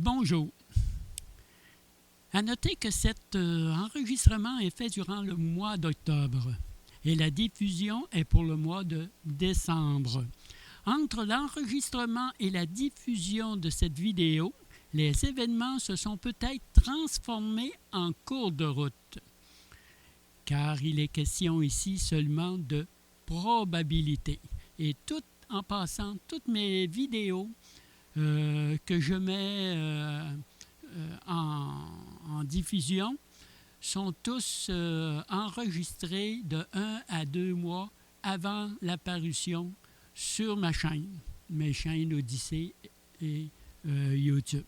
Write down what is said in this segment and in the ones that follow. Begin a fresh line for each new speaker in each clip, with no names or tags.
Bonjour. À noter que cet enregistrement est fait durant le mois d'octobre et la diffusion est pour le mois de décembre. Entre l'enregistrement et la diffusion de cette vidéo, les événements se sont peut-être transformés en cours de route, car il est question ici seulement de probabilité. Et tout en passant, toutes mes vidéos que je mets en diffusion sont tous enregistrés de 1 à 2 mois avant l'apparition sur ma chaîne, mes chaînes Odyssée et YouTube.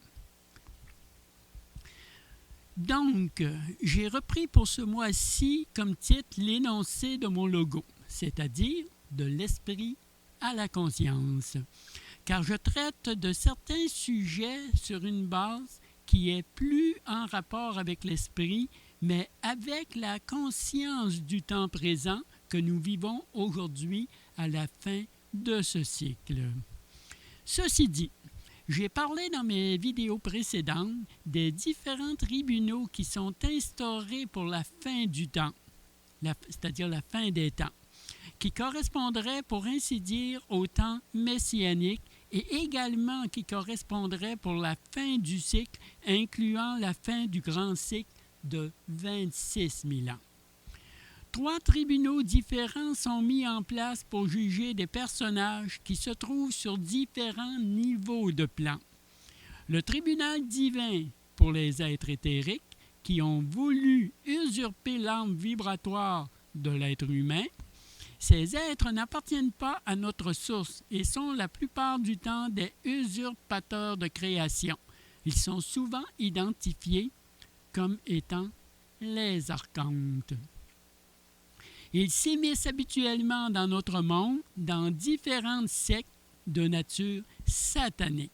Donc, j'ai repris pour ce mois-ci comme titre l'énoncé de mon logo, c'est-à-dire de l'esprit à la conscience, car je traite de certains sujets sur une base qui est plus en rapport avec l'esprit, mais avec la conscience du temps présent que nous vivons aujourd'hui à la fin de ce cycle. Ceci dit, j'ai parlé dans mes vidéos précédentes des différents tribunaux qui sont instaurés pour la fin du temps, c'est-à-dire la fin des temps, qui correspondraient pour ainsi dire au temps messianique et également qui correspondraient pour la fin du cycle, incluant la fin du grand cycle de 26 000 ans. 3 tribunaux différents sont mis en place pour juger des personnages qui se trouvent sur différents niveaux de plan. Le tribunal divin pour les êtres éthériques qui ont voulu usurper l'âme vibratoire de l'être humain. Ces êtres n'appartiennent pas à notre source et sont la plupart du temps des usurpateurs de création. Ils sont souvent identifiés comme étant les archontes. Ils s'immiscent habituellement dans notre monde dans différentes sectes de nature satanique.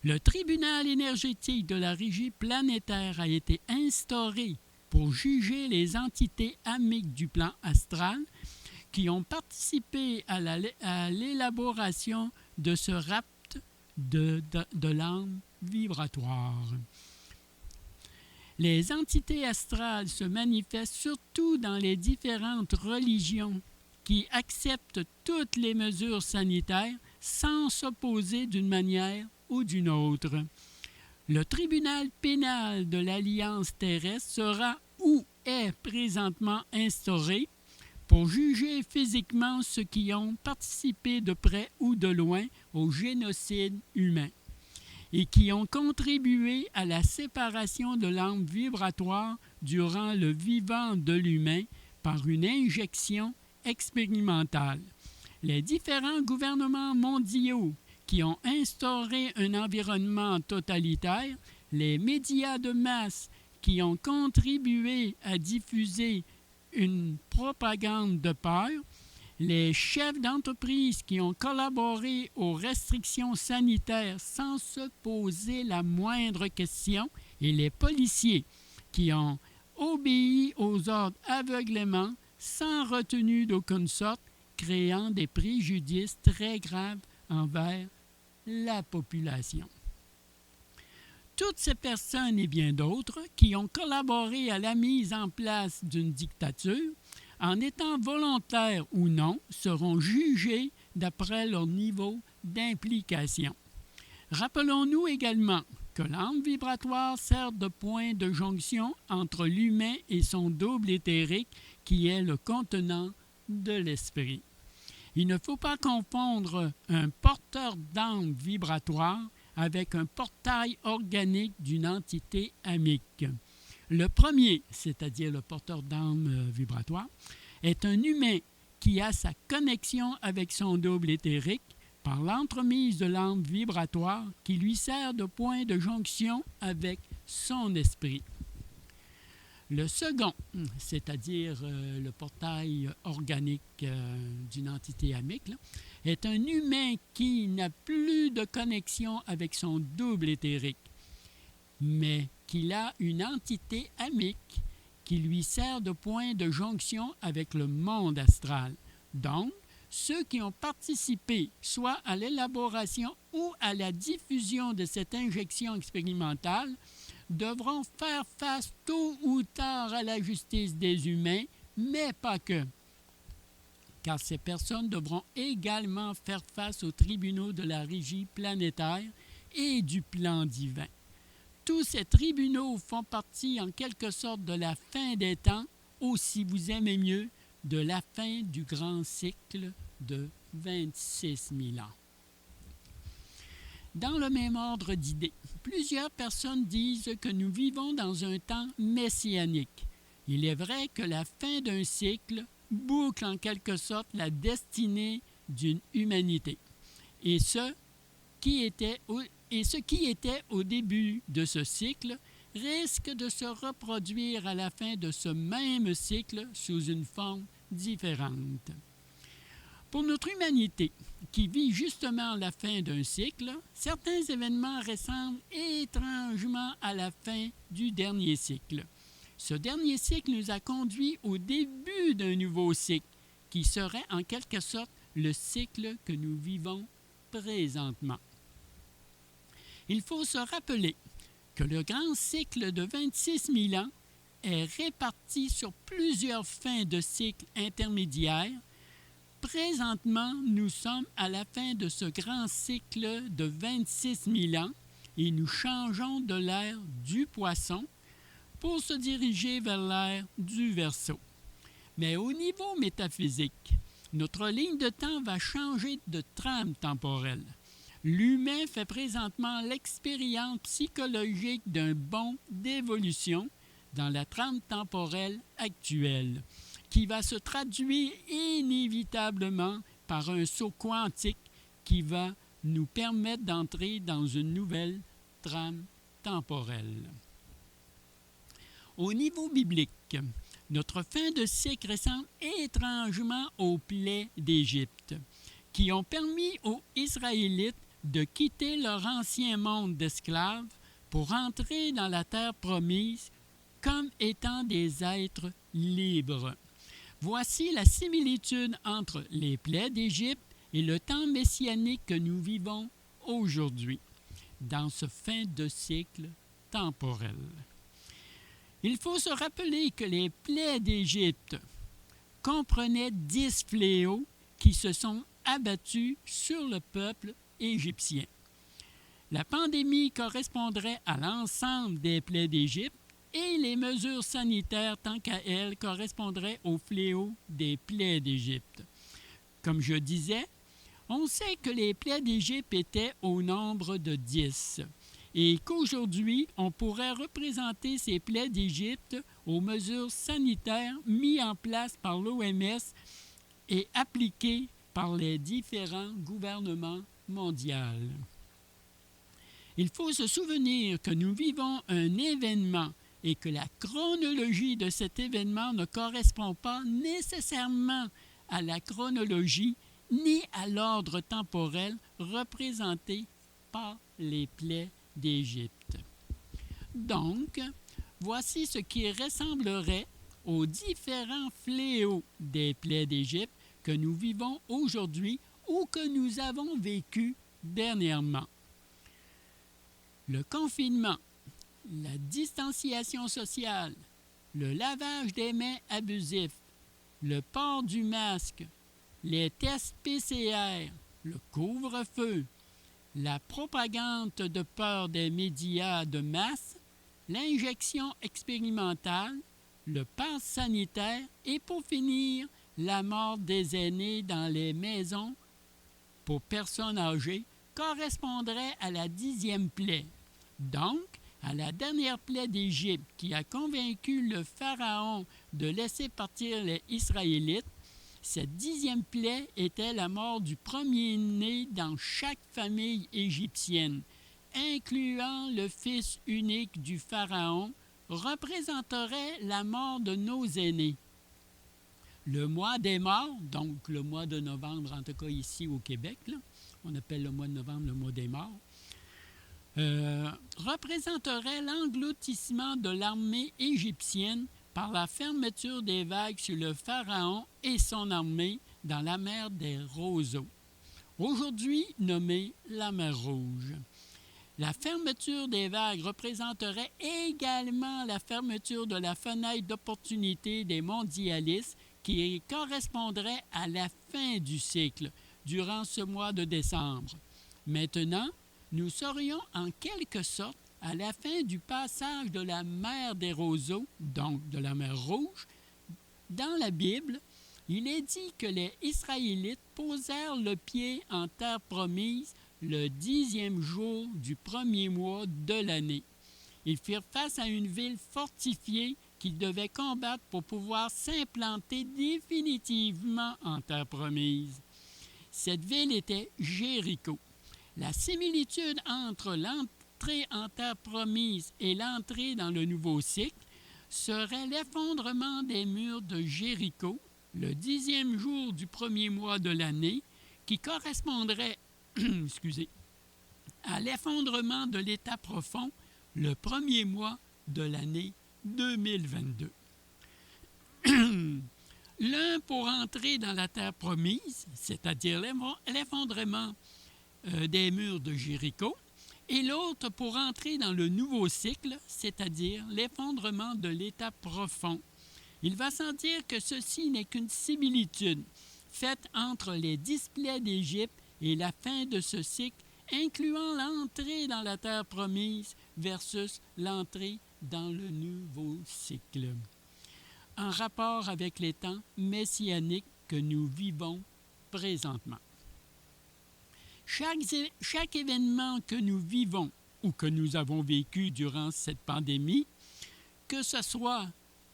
Le tribunal énergétique de la régie planétaire a été instauré pour juger les entités amiques du plan astral qui ont participé à l'élaboration de ce rapt de l'âme vibratoire. Les entités astrales se manifestent surtout dans les différentes religions qui acceptent toutes les mesures sanitaires sans s'opposer d'une manière ou d'une autre. Le tribunal pénal de l'Alliance terrestre sera ou est présentement instauré pour juger physiquement ceux qui ont participé de près ou de loin au génocide humain et qui ont contribué à la séparation de l'âme vibratoire durant le vivant de l'humain par une injection expérimentale. Les différents gouvernements mondiaux qui ont instauré un environnement totalitaire, les médias de masse qui ont contribué à diffuser une propagande de peur, les chefs d'entreprise qui ont collaboré aux restrictions sanitaires sans se poser la moindre question et les policiers qui ont obéi aux ordres aveuglément sans retenue d'aucune sorte, créant des préjudices très graves envers la population. Toutes ces personnes et bien d'autres qui ont collaboré à la mise en place d'une dictature, en étant volontaires ou non, seront jugés d'après leur niveau d'implication. Rappelons-nous également que l'âme vibratoire sert de point de jonction entre l'humain et son double éthérique qui est le contenant de l'esprit. Il ne faut pas confondre un porteur d'âme vibratoire avec un portail organique d'une entité amique. Le premier, c'est-à-dire le porteur d'âme vibratoire, est un humain qui a sa connexion avec son double éthérique par l'entremise de l'âme vibratoire qui lui sert de point de jonction avec son esprit. Le second, c'est-à-dire le portail organique d'une entité amique, est un humain qui n'a plus de connexion avec son double éthérique, mais qu'il a une entité amique qui lui sert de point de jonction avec le monde astral. Donc, ceux qui ont participé soit à l'élaboration ou à la diffusion de cette injection expérimentale devront faire face tôt ou tard à la justice des humains, mais pas que, car ces personnes devront également faire face aux tribunaux de la régie planétaire et du plan divin. Tous ces tribunaux font partie en quelque sorte de la fin des temps, ou si vous aimez mieux, de la fin du grand cycle de 26 000 ans. Dans le même ordre d'idées, plusieurs personnes disent que nous vivons dans un temps messianique. Il est vrai que la fin d'un cycle boucle en quelque sorte la destinée d'une humanité. Et ce qui était au début de ce cycle risque de se reproduire à la fin de ce même cycle sous une forme différente. Pour notre humanité, qui vit justement la fin d'un cycle, certains événements ressemblent étrangement à la fin du dernier cycle. Ce dernier cycle nous a conduits au début d'un nouveau cycle, qui serait en quelque sorte le cycle que nous vivons présentement. Il faut se rappeler que le grand cycle de 26 000 ans est réparti sur plusieurs fins de cycle intermédiaires. Présentement, nous sommes à la fin de ce grand cycle de 26 000 ans et nous changeons de l'ère du Poisson pour se diriger vers l'ère du Verseau. Mais au niveau métaphysique, notre ligne de temps va changer de trame temporelle. L'humain fait présentement l'expérience psychologique d'un bond d'évolution dans la trame temporelle actuelle, qui va se traduire inévitablement par un saut quantique qui va nous permettre d'entrer dans une nouvelle trame temporelle. Au niveau biblique, notre fin de cycle ressemble étrangement aux plaies d'Égypte, qui ont permis aux Israélites de quitter leur ancien monde d'esclaves pour entrer dans la terre promise comme étant des êtres libres. Voici la similitude entre les plaies d'Égypte et le temps messianique que nous vivons aujourd'hui, dans ce fin de cycle temporel. Il faut se rappeler que les plaies d'Égypte comprenaient 10 fléaux qui se sont abattus sur le peuple égyptien. La pandémie correspondrait à l'ensemble des plaies d'Égypte et les mesures sanitaires, tant qu'à elles, correspondraient aux fléaux des plaies d'Égypte. Comme je disais, on sait que les plaies d'Égypte étaient au nombre de 10 et qu'aujourd'hui, on pourrait représenter ces plaies d'Égypte aux mesures sanitaires mises en place par l'OMS et appliquées par les différents gouvernements mondiaux. Il faut se souvenir que nous vivons un événement et que la chronologie de cet événement ne correspond pas nécessairement à la chronologie ni à l'ordre temporel représenté par les plaies d'Égypte. Donc, voici ce qui ressemblerait aux différents fléaux des plaies d'Égypte que nous vivons aujourd'hui ou que nous avons vécu dernièrement. Le confinement, la distanciation sociale, le lavage des mains abusif, le port du masque, les tests PCR, le couvre-feu, la propagande de peur des médias de masse, l'injection expérimentale, le pass sanitaire et pour finir, la mort des aînés dans les maisons pour personnes âgées correspondrait à la 10e plaie. Donc, à la dernière plaie d'Égypte qui a convaincu le pharaon de laisser partir les Israélites, cette 10e plaie était la mort du premier-né dans chaque famille égyptienne, incluant le fils unique du pharaon, représenterait la mort de nos aînés. Le mois des morts, donc le mois de novembre, en tout cas ici au Québec, là, on appelle le mois de novembre le mois des morts, représenterait l'engloutissement de l'armée égyptienne par la fermeture des vagues sur le pharaon et son armée dans la mer des Roseaux, aujourd'hui nommée la mer Rouge. La fermeture des vagues représenterait également la fermeture de la fenêtre d'opportunité des mondialistes qui correspondrait à la fin du cycle durant ce mois de décembre. Maintenant, nous serions en quelque sorte à la fin du passage de la mer des Roseaux, donc de la mer Rouge. Dans la Bible, il est dit que les Israélites posèrent le pied en terre promise le 10e jour du premier mois de l'année. Ils firent face à une ville fortifiée qu'ils devaient combattre pour pouvoir s'implanter définitivement en terre promise. Cette ville était Jéricho. La similitude entre l'entrée en terre promise et l'entrée dans le nouveau cycle serait l'effondrement des murs de Jéricho, le 10e jour du premier mois de l'année, qui correspondrait à l'effondrement de l'état profond le premier mois de l'année 2022. L'un pour entrer dans la terre promise, c'est-à-dire l'effondrement des murs de Jéricho, et l'autre pour entrer dans le nouveau cycle, c'est-à-dire l'effondrement de l'état profond. Il va sans dire que ceci n'est qu'une similitude faite entre les 10 plaies d'Égypte et la fin de ce cycle, incluant l'entrée dans la terre promise versus l'entrée dans le nouveau cycle, en rapport avec les temps messianiques que nous vivons présentement. Chaque événement que nous vivons ou que nous avons vécu durant cette pandémie, que ce soit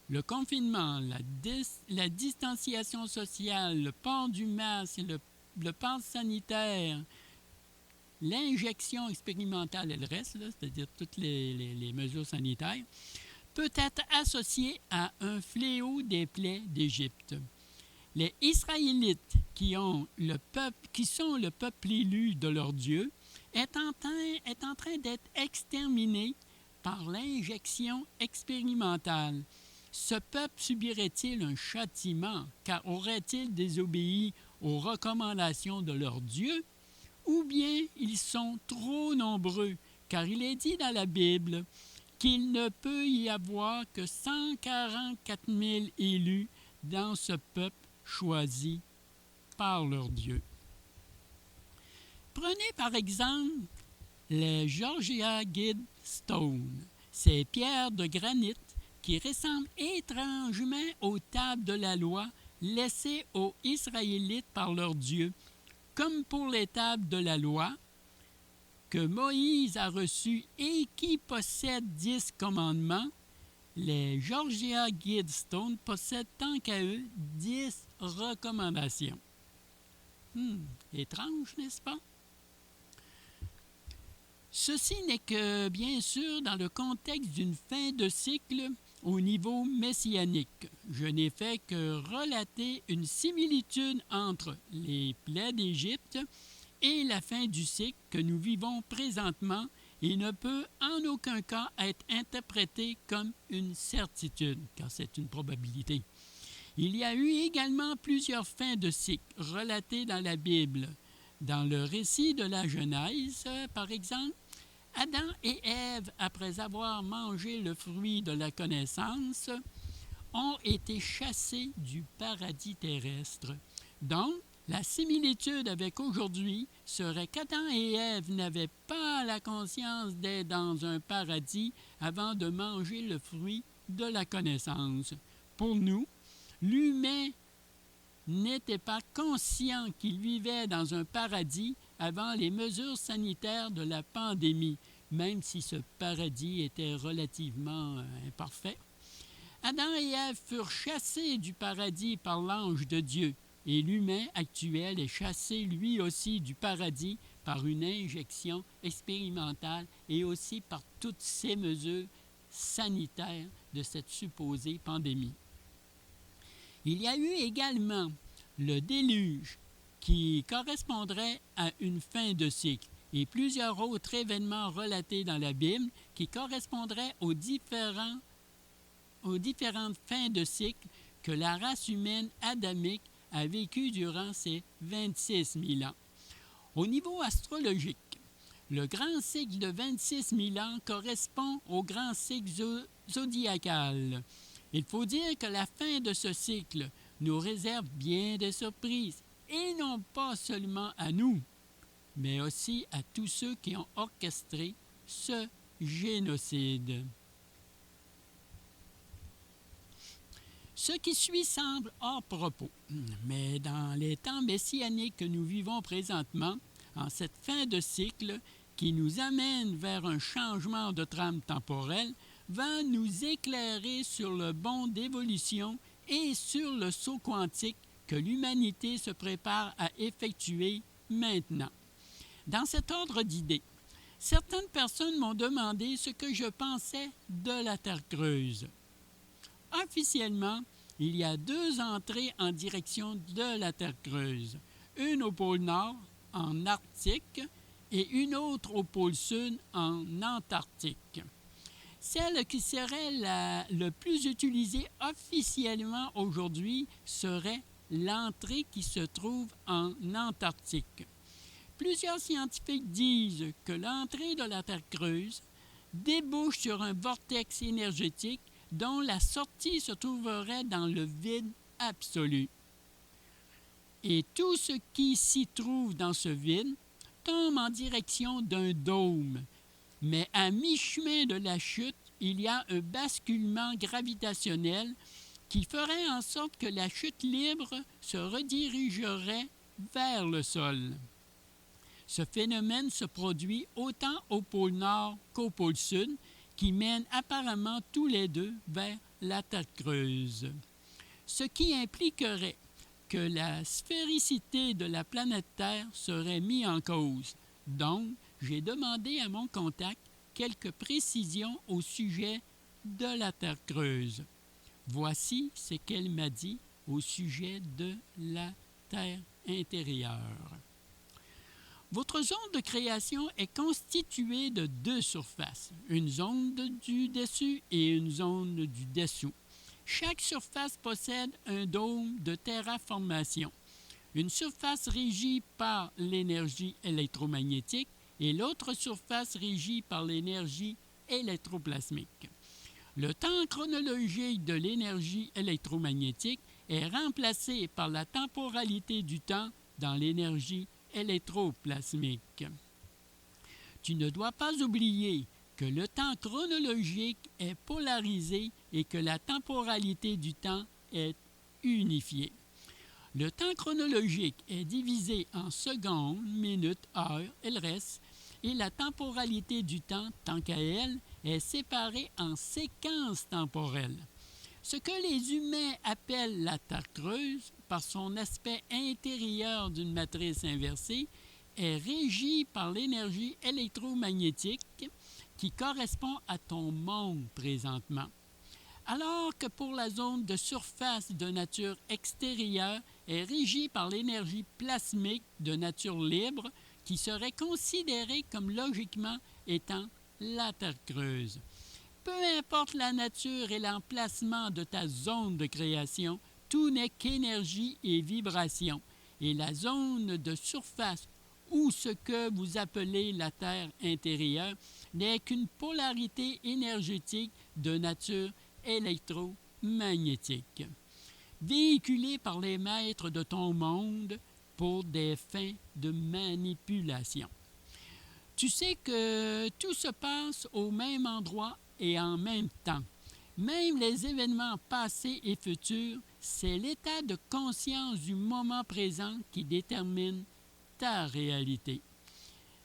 le confinement, la distanciation sociale, le port du masque, le pass sanitaire, l'injection expérimentale et le reste, c'est-à-dire toutes les mesures sanitaires, peut être associé à un fléau des plaies d'Égypte. Les Israélites, qui sont le peuple élu de leur Dieu, est en train d'être exterminés par l'injection expérimentale. Ce peuple subirait-il un châtiment, car aurait-il désobéi aux recommandations de leur Dieu, ou bien ils sont trop nombreux, car il est dit dans la Bible qu'il ne peut y avoir que 144 000 élus dans ce peuple choisi par leur Dieu. Prenez par exemple les Georgia Guidestone, ces pierres de granit qui ressemblent étrangement aux tables de la loi laissées aux Israélites par leur Dieu, comme pour les tables de la loi que Moïse a reçues et qui possèdent 10 commandements. Les Georgia Guidestone possèdent tant qu'à eux 10 recommandations. Étrange, n'est-ce pas? Ceci n'est que, bien sûr, dans le contexte d'une fin de cycle au niveau messianique. Je n'ai fait que relater une similitude entre les plaies d'Égypte et la fin du cycle que nous vivons présentement et ne peut en aucun cas être interprété comme une certitude, car c'est une probabilité. Il y a eu également plusieurs fins de cycle relatées dans la Bible. Dans le récit de la Genèse, par exemple, Adam et Ève, après avoir mangé le fruit de la connaissance, ont été chassés du paradis terrestre. Donc, la similitude avec aujourd'hui serait qu'Adam et Ève n'avaient pas la conscience d'être dans un paradis avant de manger le fruit de la connaissance. Pour nous, l'humain n'était pas conscient qu'il vivait dans un paradis avant les mesures sanitaires de la pandémie, même si ce paradis était relativement imparfait. Adam et Ève furent chassés du paradis par l'ange de Dieu, et l'humain actuel est chassé lui aussi du paradis par une injection expérimentale et aussi par toutes ces mesures sanitaires de cette supposée pandémie. Il y a eu également le déluge qui correspondrait à une fin de cycle et plusieurs autres événements relatés dans la Bible qui correspondraient aux différentes fins de cycle que la race humaine adamique a vécu durant ces 26 000 ans. Au niveau astrologique, le grand cycle de 26 000 ans correspond au grand cycle zodiacal. Il faut dire que la fin de ce cycle nous réserve bien des surprises, et non pas seulement à nous, mais aussi à tous ceux qui ont orchestré ce génocide. Ce qui suit semble hors propos, mais dans les temps messianiques que nous vivons présentement, en cette fin de cycle qui nous amène vers un changement de trame temporelle, va nous éclairer sur le bond d'évolution et sur le saut quantique que l'humanité se prépare à effectuer maintenant. Dans cet ordre d'idées, certaines personnes m'ont demandé ce que je pensais de la Terre creuse. Officiellement, il y a 2 entrées en direction de la Terre creuse, une au pôle Nord, en Arctique, et une autre au pôle Sud, en Antarctique. Celle qui serait le plus utilisée officiellement aujourd'hui serait l'entrée qui se trouve en Antarctique. Plusieurs scientifiques disent que l'entrée de la Terre creuse débouche sur un vortex énergétique dont la sortie se trouverait dans le vide absolu. Et tout ce qui s'y trouve dans ce vide tombe en direction d'un dôme. Mais à mi-chemin de la chute, il y a un basculement gravitationnel qui ferait en sorte que la chute libre se redirigerait vers le sol. Ce phénomène se produit autant au pôle Nord qu'au pôle Sud, qui mènent apparemment tous les deux vers la Terre creuse. Ce qui impliquerait que la sphéricité de la planète Terre serait mise en cause. Donc, j'ai demandé à mon contact quelques précisions au sujet de la Terre creuse. Voici ce qu'elle m'a dit au sujet de la Terre intérieure. Votre zone de création est constituée de 2 surfaces, une zone du dessus et une zone du dessous. Chaque surface possède un dôme de terraformation, une surface régie par l'énergie électromagnétique et l'autre surface régie par l'énergie électroplasmique. Le temps chronologique de l'énergie électromagnétique est remplacé par la temporalité du temps dans l'énergie électroplasmique. Tu ne dois pas oublier que le temps chronologique est polarisé et que la temporalité du temps est unifiée. Le temps chronologique est divisé en secondes, minutes, heures, elle reste, et la temporalité du temps, tant qu'à elle, est séparée en séquences temporelles. Ce que les humains appellent la Terre creuse, par son aspect intérieur d'une matrice inversée, est régi par l'énergie électromagnétique qui correspond à ton monde présentement. Alors que pour la zone de surface de nature extérieure est régie par l'énergie plasmique de nature libre qui serait considérée comme logiquement étant la Terre creuse. Peu importe la nature et l'emplacement de ta zone de création, tout n'est qu'énergie et vibration. Et la zone de surface ou ce que vous appelez la Terre intérieure n'est qu'une polarité énergétique de nature électromagnétique, véhiculée par les maîtres de ton monde pour des fins de manipulation. Tu sais que tout se passe au même endroit et en même temps. Même les événements passés et futurs, c'est l'état de conscience du moment présent qui détermine ta réalité.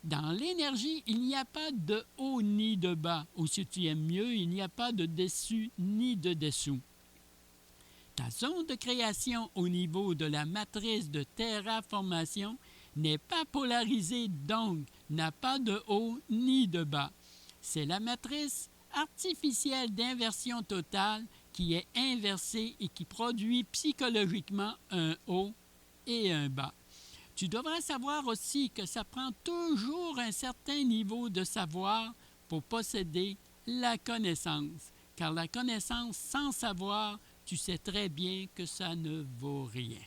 Dans l'énergie, il n'y a pas de haut ni de bas, ou si tu aimes mieux, il n'y a pas de dessus ni de dessous. Ta zone de création au niveau de la matrice de terraformation n'est pas polarisée, donc n'a pas de haut ni de bas. C'est la matrice artificielle d'inversion totale qui est inversée et qui produit psychologiquement un haut et un bas. Tu devrais savoir aussi que ça prend toujours un certain niveau de savoir pour posséder la connaissance, car la connaissance sans savoir, tu sais très bien que ça ne vaut rien.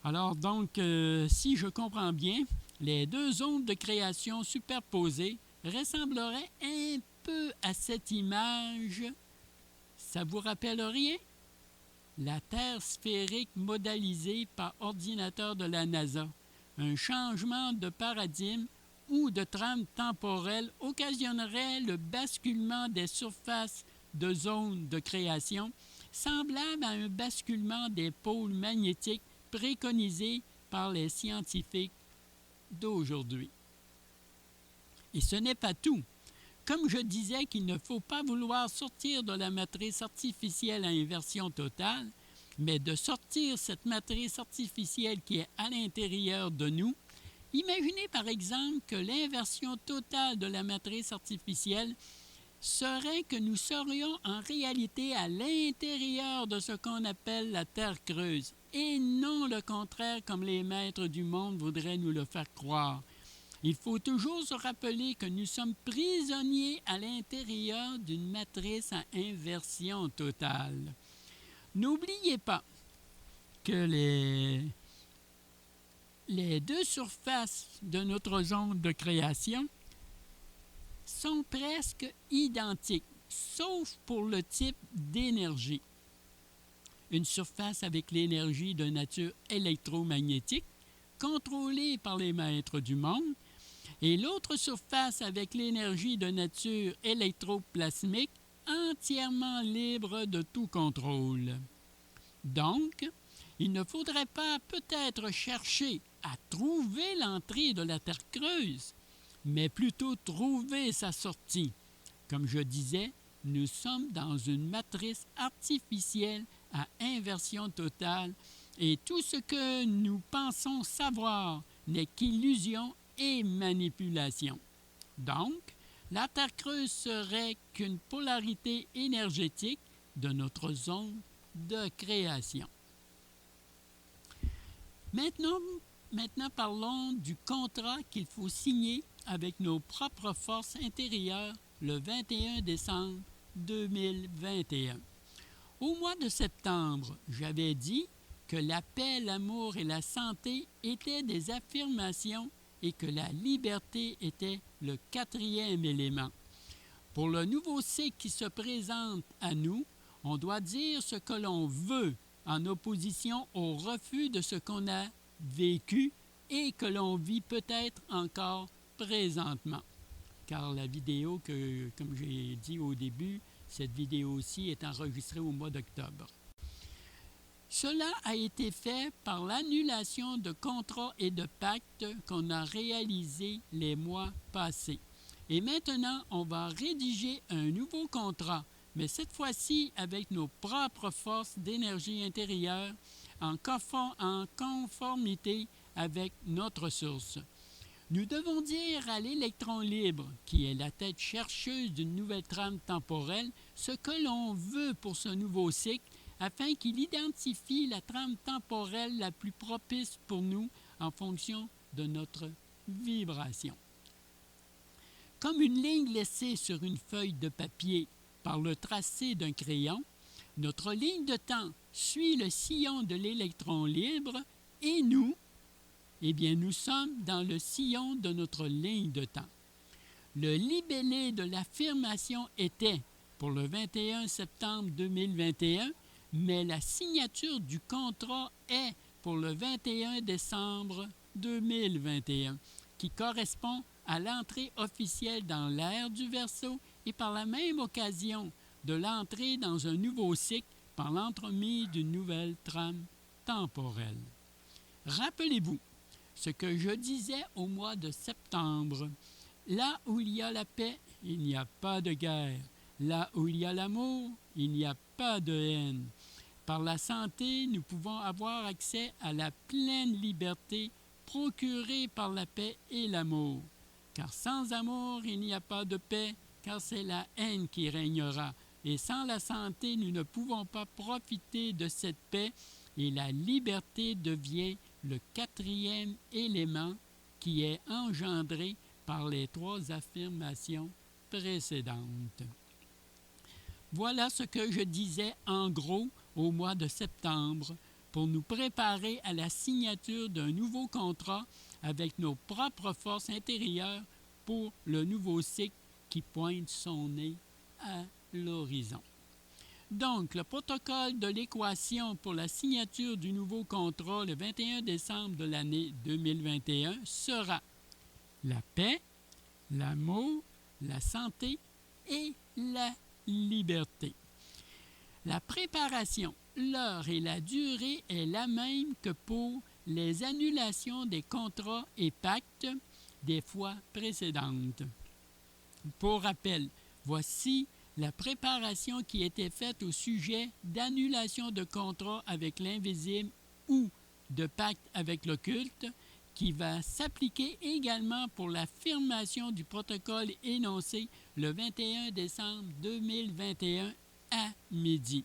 Alors donc, si je comprends bien, les deux ondes de création superposées ressembleraient un peu à cette image. Ça vous rappelle rien? La Terre sphérique modélisée par ordinateur de la NASA. Un changement de paradigme ou de trame temporelle occasionnerait le basculement des surfaces de zones de création, semblable à un basculement des pôles magnétiques préconisé par les scientifiques d'aujourd'hui. Et ce n'est pas tout. Comme je disais qu'il ne faut pas vouloir sortir de la matrice artificielle à inversion totale, mais de sortir cette matrice artificielle qui est à l'intérieur de nous, imaginez par exemple que l'inversion totale de la matrice artificielle serait que nous serions en réalité à l'intérieur de ce qu'on appelle la Terre creuse, et non le contraire comme les maîtres du monde voudraient nous le faire croire. Il faut toujours se rappeler que nous sommes prisonniers à l'intérieur d'une matrice à inversion totale. N'oubliez pas que les deux surfaces de notre zone de création sont presque identiques, sauf pour le type d'énergie. Une surface avec l'énergie de nature électromagnétique, contrôlée par les maîtres du monde, et l'autre surface avec l'énergie de nature électroplasmique, entièrement libre de tout contrôle. Donc, il ne faudrait pas peut-être chercher à trouver l'entrée de la Terre creuse, mais plutôt trouver sa sortie. Comme je disais, nous sommes dans une matrice artificielle à inversion totale et tout ce que nous pensons savoir n'est qu'illusion et manipulation. Donc, la Terre creuse serait qu'une polarité énergétique de notre zone de création. Maintenant parlons du contrat qu'il faut signer avec nos propres forces intérieures le 21 décembre 2021. Au mois de septembre, j'avais dit que la paix, l'amour et la santé étaient des affirmations et que la liberté était le quatrième élément. Pour le nouveau cycle qui se présente à nous, on doit dire ce que l'on veut en opposition au refus de ce qu'on a vécu et que l'on vit peut-être encore présentement. Car la vidéo que, comme j'ai dit au début, cette vidéo-ci est enregistrée au mois d'octobre. Cela a été fait par l'annulation de contrats et de pactes qu'on a réalisés les mois passés. Et maintenant, on va rédiger un nouveau contrat, mais cette fois-ci avec nos propres forces d'énergie intérieure en conformité avec notre source. Nous devons dire à l'électron libre, qui est la tête chercheuse d'une nouvelle trame temporelle, ce que l'on veut pour ce nouveau cycle, afin qu'il identifie la trame temporelle la plus propice pour nous en fonction de notre vibration. Comme une ligne laissée sur une feuille de papier par le tracé d'un crayon, notre ligne de temps suit le sillon de l'électron libre et nous, nous sommes dans le sillon de notre ligne de temps. Le libellé de l'affirmation était pour le 21 septembre 2021, mais la signature du contrat est pour le 21 décembre 2021, qui correspond à l'entrée officielle dans l'ère du Verseau et par la même occasion de l'entrée dans un nouveau cycle par l'entremise d'une nouvelle trame temporelle. Rappelez-vous ce que je disais au mois de septembre. Là où il y a la paix, il n'y a pas de guerre. Là où il y a l'amour, il n'y a pas de haine. Par la santé, nous pouvons avoir accès à la pleine liberté procurée par la paix et l'amour. Car sans amour, il n'y a pas de paix, car c'est la haine qui régnera. Et sans la santé, nous ne pouvons pas profiter de cette paix et la liberté devient le quatrième élément qui est engendré par les trois affirmations précédentes. Voilà ce que je disais en gros au mois de septembre pour nous préparer à la signature d'un nouveau contrat avec nos propres forces intérieures pour le nouveau cycle qui pointe son nez à l'horizon. Donc, le protocole de l'équation pour la signature du nouveau contrat le 21 décembre de l'année 2021 sera la paix, l'amour, la santé et la liberté. La préparation, l'heure et la durée est la même que pour les annulations des contrats et pactes des fois précédentes. Pour rappel, voici la préparation qui était faite au sujet d'annulation de contrat avec l'invisible ou de pacte avec l'occulte, qui va s'appliquer également pour l'affirmation du protocole énoncé le 21 décembre 2021 à midi.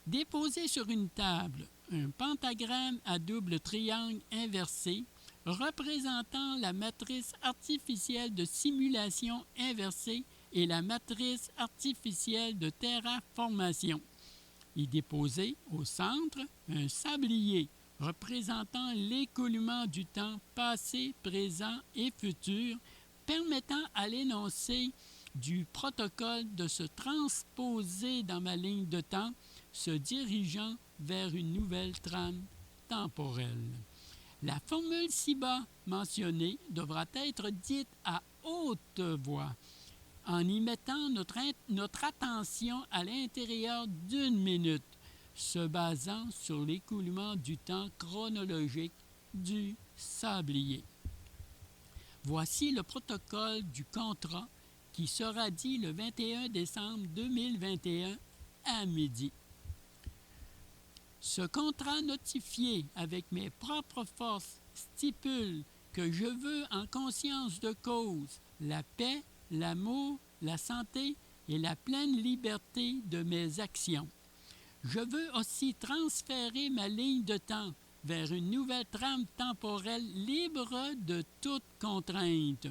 Déposez sur une table un pentagramme à double triangle inversé représentant la matrice artificielle de simulation inversée et la matrice artificielle de terraformation. Y déposez au centre un sablier représentant l'écoulement du temps passé, présent et futur, permettant à l'énoncé du protocole de se transposer dans ma ligne de temps, se dirigeant vers une nouvelle trame temporelle. La formule ci-bas mentionnée devra être dite à haute voix, en y mettant notre attention à l'intérieur d'une minute, se basant sur l'écoulement du temps chronologique du sablier. Voici le protocole du contrat qui sera dit le 21 décembre 2021 à midi. Ce contrat notifié avec mes propres forces stipule que je veux en conscience de cause la paix, l'amour, la santé et la pleine liberté de mes actions. Je veux aussi transférer ma ligne de temps vers une nouvelle trame temporelle libre de toute contrainte.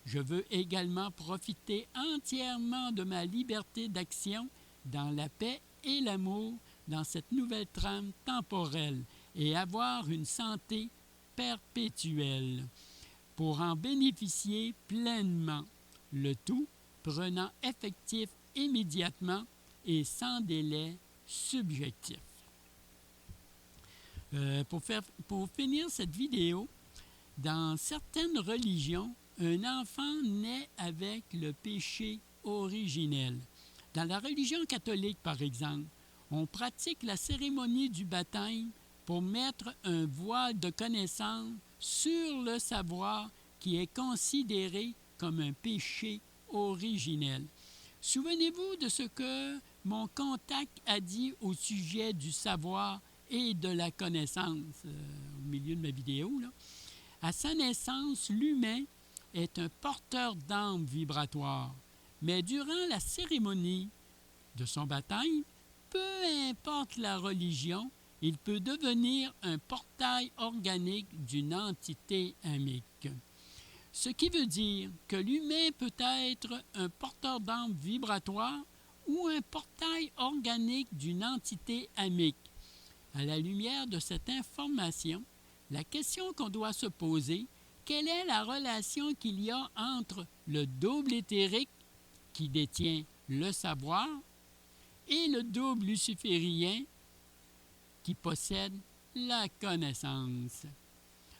Je veux également profiter entièrement de ma liberté d'action dans la paix et l'amour dans cette nouvelle trame temporelle et avoir une santé perpétuelle pour en bénéficier pleinement, le tout prenant effectif immédiatement et sans délai subjectif. Pour finir cette vidéo, dans certaines religions, un enfant naît avec le péché originel. Dans la religion catholique, par exemple, on pratique la cérémonie du baptême pour mettre un voile de connaissance sur le savoir qui est considéré comme un péché originel. Souvenez-vous de ce que mon contact a dit au sujet du savoir et de la connaissance au milieu de ma vidéo, là. À sa naissance, l'humain est un porteur d'âme vibratoire, mais durant la cérémonie de son baptême, peu importe la religion, il peut devenir un portail organique d'une entité amique. Ce qui veut dire que l'humain peut être un porteur d'âme vibratoire ou un portail organique d'une entité amique. À la lumière de cette information, la question qu'on doit se poser, quelle est la relation qu'il y a entre le double éthérique qui détient le savoir et le double luciférien qui possède la connaissance?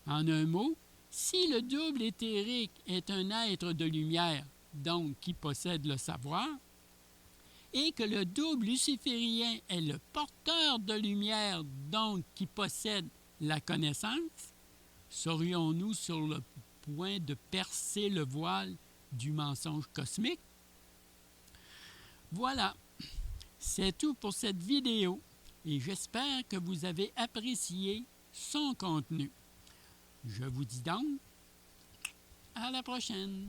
En un mot, si le double éthérique est un être de lumière, donc qui possède le savoir, et que le double luciférien est le porteur de lumière, donc qui possède la connaissance, serions-nous sur le point de percer le voile du mensonge cosmique? Voilà, c'est tout pour cette vidéo et j'espère que vous avez apprécié son contenu. Je vous dis donc à la prochaine.